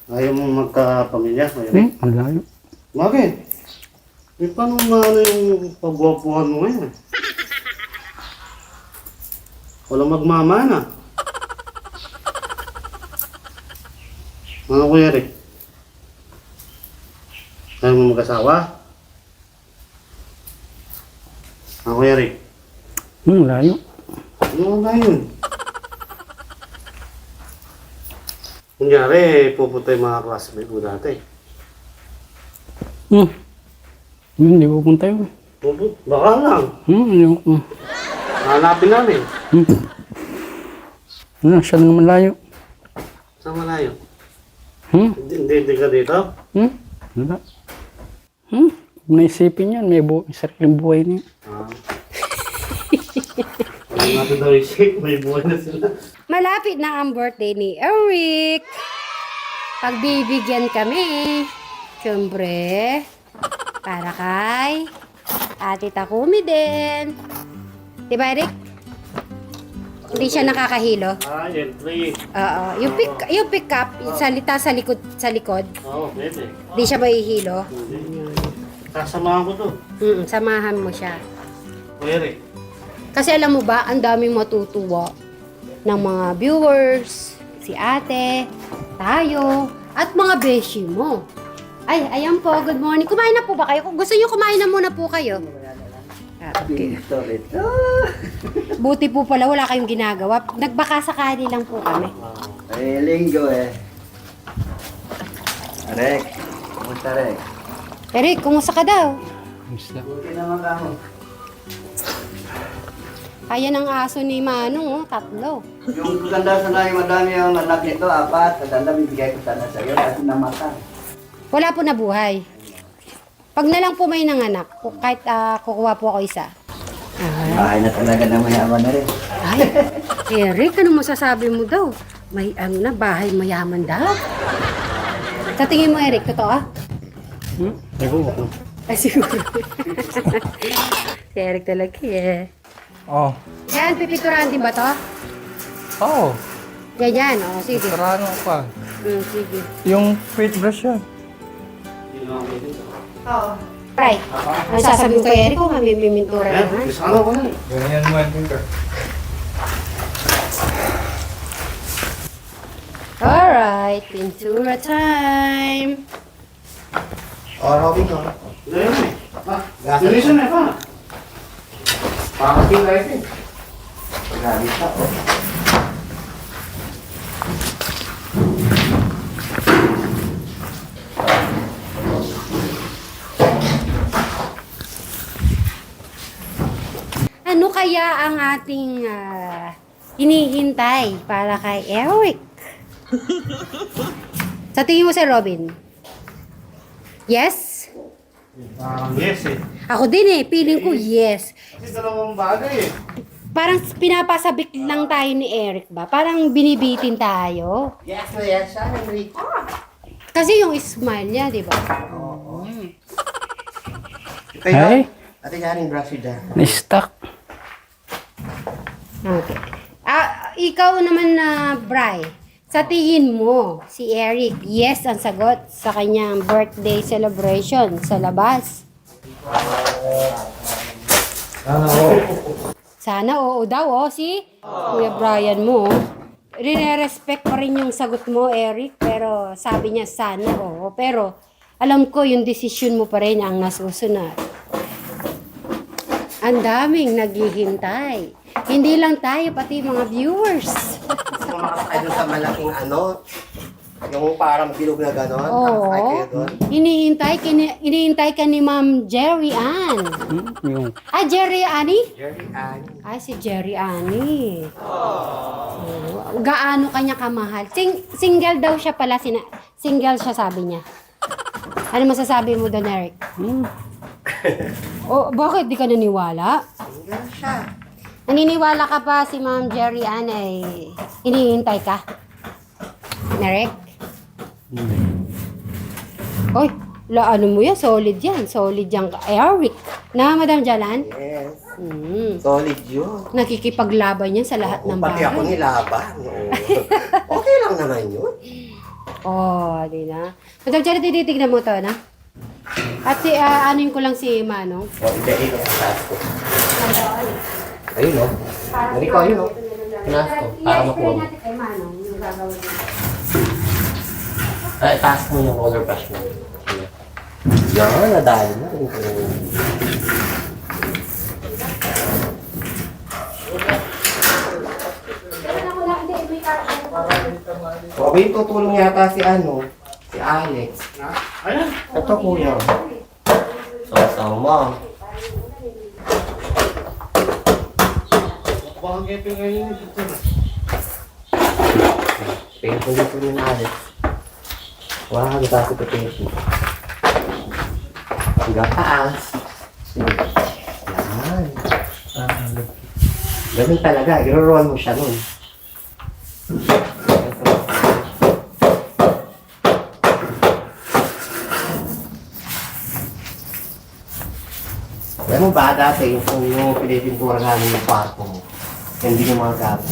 Ayaw mo magkapamilya? Ang layo. Bakit? Paano maano yung pagwapuhan mo ngayon? Walang magmamana. Ano Kuya Rick? Ayaw mo mag-asawa? Ano Kuya Rick? Layo. Ano ba yun? Kunyari, pupunta yung mga classmate mo dati. Hindi pupunta yun. Baka lang. Ayoko. Hanapin namin. Siya na naman layo. Saan malayo? Hindi ka dito? Wala. Huwag naisipin yan. May sariling buhay niya. Ano natin daw i-shake? May buhay na sila. Malapit na ang birthday ni Eric. Pagbibigyan kami. Siyempre, para kay Ate Takumi din. Diba, Eric? Hindi siya nakakahilo. Entry. Oo. Yung pick up, yung salita sa likod, Oo, pwede. hindi siya mahihilo. Sasamahan ko to. Samahan mo siya. Kuya Kasi alam mo ba, ang daming matutuwa ng mga viewers, si ate, tayo, at mga beshi mo. Ay, ayan po, good morning. Kumain na po ba kayo? Kung gusto niyo, kumain na muna po kayo. Okay. Buti po pala, wala kayong ginagawa. Nagbaka sakali lang po kami. Linggo eh. Rek, kumusta Rek? Eric, kumusta ka daw? Buti naman ka mo. Kaya ng aso ni Manong, 3. Yung ganda sana yung madami yung anak nito, 4. Maganda bibigay ko sana sa'yo kasi namatay. Wala po nabuhay. Pag na lang po may nanganak, kahit kukuha po ako isa. Bahay na talaga na mayaman na rin. Ay, Eric, ano masasabi mo daw? May bahay mayaman daw. Sa tingin mo, Eric, totoo? Ayoko. Ay, siguro. Si Eric talaga eh. Oh. Yan, pipiturahan din ba to? Oh. Yan, oh, sige. Sarano pa. Sige. Yung paintbrush yan. Oo. Right. Ano sasabihin ko, Eric, kung kami mimintura naman? Isama ko na. Ganyan mo yung finger. Alright, pintura time. Robin ko. Ganyan na pa. Pakating kayo eh. Grabe ka, oh. Ano kaya ang ating hinihintay para kay Eric? Sa tingin mo si Robin? Yes? Yes eh. Ako din eh, feeling ko yes. Kasi dalawang bagay eh. Parang pinapasabik lang tayo ni Eric ba? Parang binibitin tayo. Yes na yes, siya, Enrico. Kasi yung smile niya, di ba? Oo. Ay, Ate Jaring brush dyan. na-stuck. Okay. Ikaw naman na Bri, sa tingin mo, si Eric, yes ang sagot sa kanyang birthday celebration sa labas? Sana oo daw, si Kuya Brian mo. Rine-respect pa rin yung sagot mo, Eric, pero sabi niya sana oo. Pero alam ko yung decision mo pa rin ang nasusunod. Ang daming naghihintay. Hindi lang tayo, pati mga viewers. Sumakasakay doon sa malaking yung parang bilog na gano'n. Oo. Ay, kayo doon. Hinihintay ka ni Ma'am Jerry Ann. Yung Jerry Annie? Jerry Ann. Si Jerry Annie. Oh. Gaano kanya kamahal? Single daw siya pala. Single siya, sabi niya. Ano masasabi mo doon, Eric? Bakit di ka naniwala? Single siya. Naniniwala ka pa si Ma'am Jerry Ann ay hinihintay ka? Eric? Oy, ano mo yan? Solid yan. Solid yan ka. Eric. Na, Madam Jalan? Yes. Solid yun. Nakikipaglaban yan sa lahat ng Pati bahay. ako nilaban. Oo. Okay lang naman yun. Oh, di na. Madam Charity, titignan mo to, na? At si, anuin ko lang si Manong. O, i-check ko sa taas ko. Ayun o. Hindi ko, ayun o. Pinas ko, para makuha mo. natin kay Manong yung gagawin. Ay, taas mo yung roller brush mo. Yan, nadali na. O, may tutulong yata si si Alex. Ayan. Ito kuya. So, mo. Baka kaya ngayon dito na. Painful dito ni Alex. Wow, nagkasi ko painful. Hanggang taas. Yan. Ganun talaga, i-roll mo siya nun. Alam mo ba dati yung pinipintura namin yung kwarto mo? Hindi yung mga gamit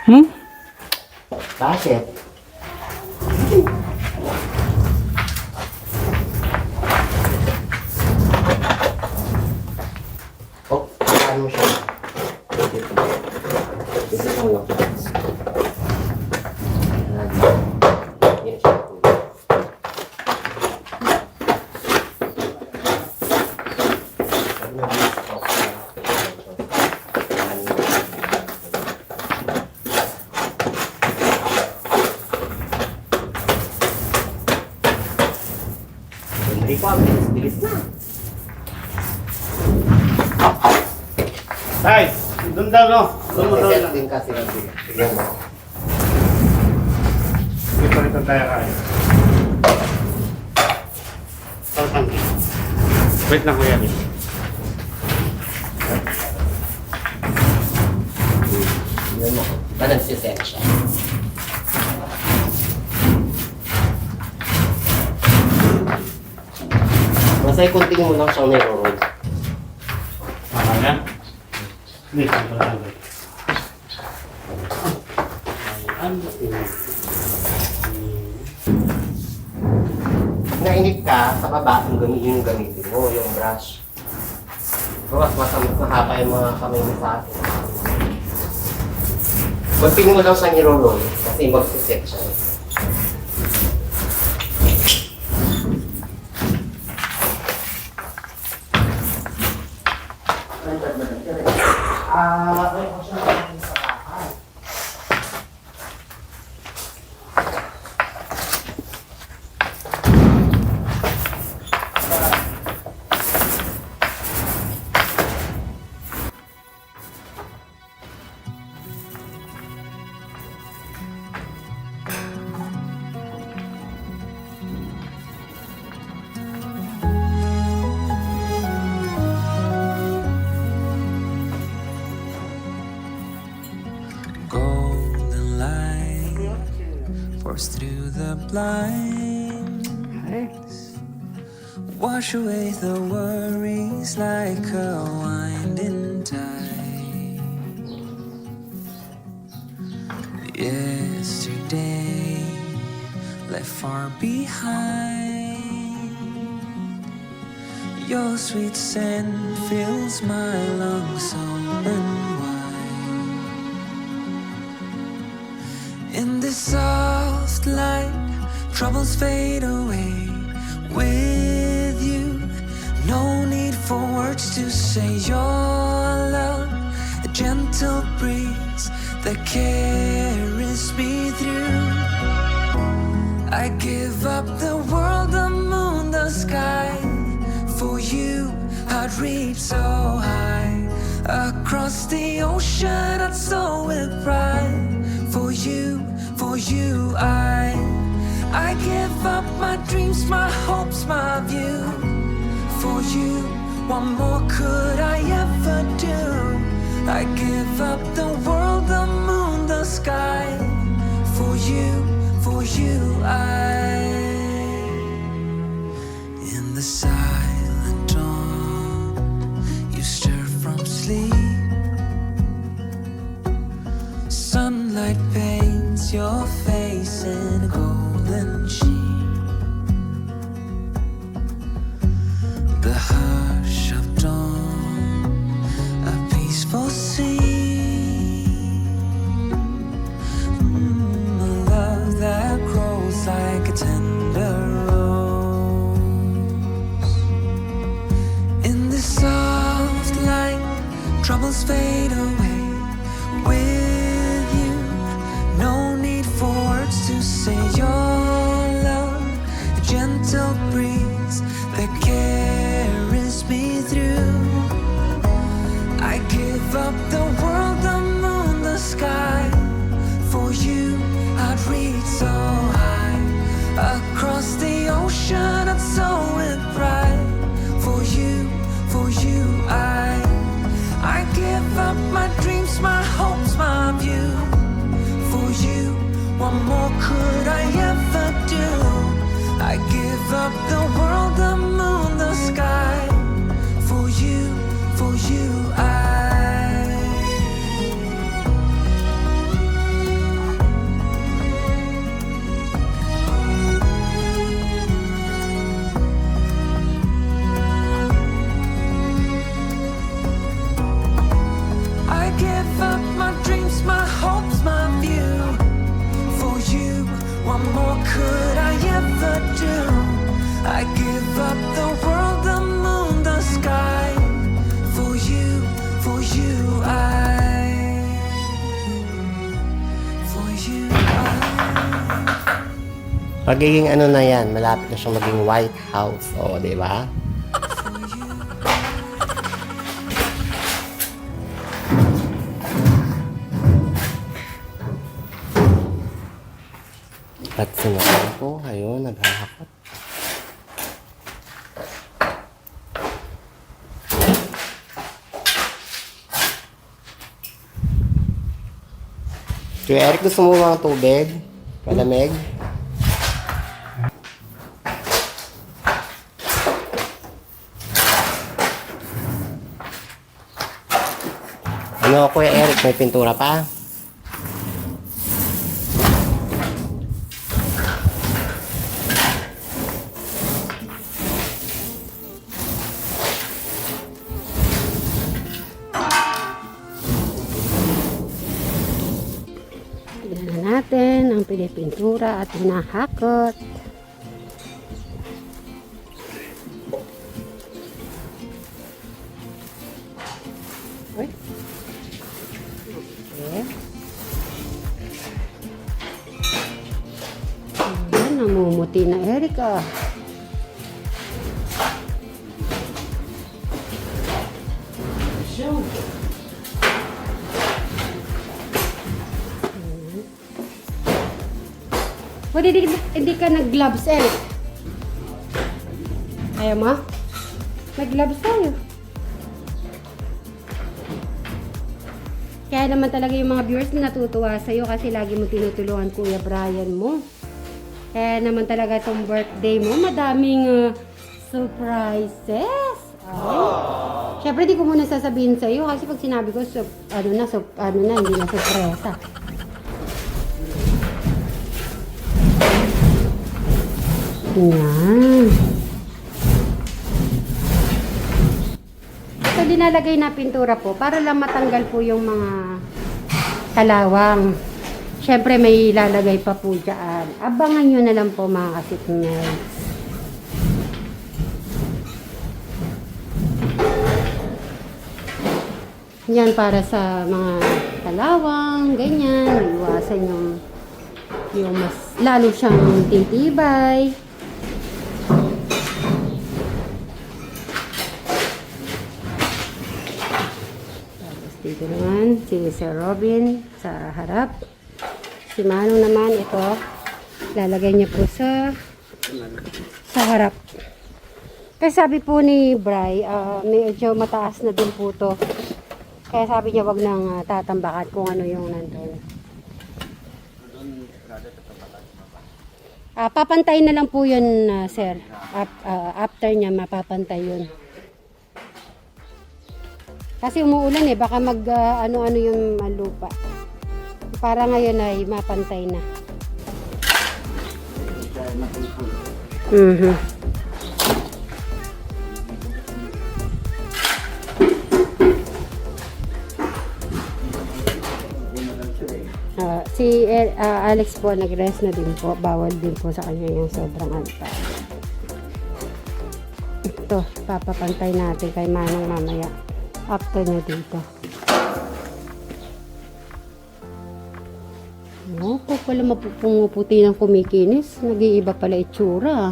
namin. Bakit? Oh, saan mo siya? Dito mo lang. Yan siya. Hindi ko, bilis na. Tay, doon daw, no? Doon mo daw. Set din kasi lang din. Tignan mo. Ito tayo kaya. Pagpang. Wait lang kuya. Tignan mo. Ba nagsiset siya? Masay kunting mo lang siyang niro-roll. Ayan. Hindi, ito lang. Nainip ka, sa baba, yung gamitin mo, yung brush. Mas mahaba yung mga kamay mo sa akin. Kunting mo lang siyang niro-roll kasi magsiset siya. Golden light pours through the blinds, wash away the worries like a winding tide. Yesterday left far behind, your sweet scent fills my lungs open wide. In this soft light, troubles fade away with you. No need for words to say your love, a gentle breeze that carries me through. I give up the world, the moon, the sky. For you, I'd reach so high. Across the ocean, I'd soar with pride. For you, I give up my dreams, my hopes, my view. For you, what more could I ever do? I give up the world, the moon, the sky. For you, in the silent dawn, you stir from sleep. Sunlight paints your face that grows like a tender rose. In this soft light, troubles fade away with you. No need for words to say your love, a gentle breeze that carries me through. I give up the world, the moon, the sky. For you, I'd reach so high. Across the ocean, I'd soar with pride. For you, I give up my dreams, my hopes, my view. For you, what more could I ever do? I give up the world, the moon, the sky. For you, I give up my dreams, my hopes, my view. For you, what more could I ever do? I give up the world, the moon, the sky. For you, Magiging ano na yan, malapit na siyang maging White House. O, di ba? At sinabi ko, ayun, naghahakot. Kuya Eric, gusto mo mga tubig? Malamig? Ano, Kuya Eric, may pintura pa? Tignan natin ang pinipintura at hinahakot. Okay. Ayan, namumuti na Erica. Pwede hindi ka nag-gloves, Eric. Ayaw mo? Nag-gloves tayo. Kaya naman talaga yung mga viewers na natutuwa sa'yo kasi lagi mo tinutulungan Kuya Brian mo. Kaya naman talaga itong birthday mo, madaming surprises. Ay. Siyempre, di ko muna sasabihin sa'yo kasi pag sinabi ko, hindi na surpresa. Yan. So, dinalagay na pintura po para lang matanggal po yung mga kalawang. Siyempre, may lalagay pa po dyan. Abangan nyo na lang po mga kasitmates. Yan para sa mga kalawang, ganyan. Iwasan yung mas lalo siyang titibay. Tapos dito naman si Sir Robin sa harap. Si Manong naman ito, lalagay niya po sa harap. Kasi sabi po ni Bri, medyo mataas na din po to. Kaya sabi niya wag nang tatambakan kung ano yung nandun. Papantay na lang po yun, sir. After niya, mapapantay yun. Kasi umuulan baka ano-ano yung lupa. Para ngayon ay mapantay na. Si Alex po, nag-rest na din po. Bawal din po sa kanya yung sobrang antal. Ito, papapantay natin kay Manong mamaya. After niya dito. Oh, po pala pumuputi ng kumikinis. Nag-iiba pala itsura.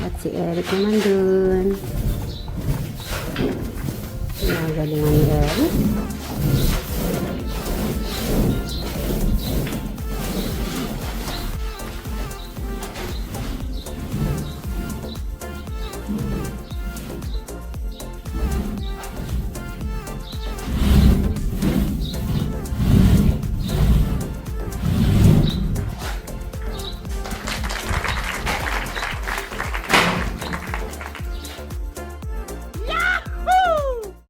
At si Eric naman dun. Nagalingan ni Eric.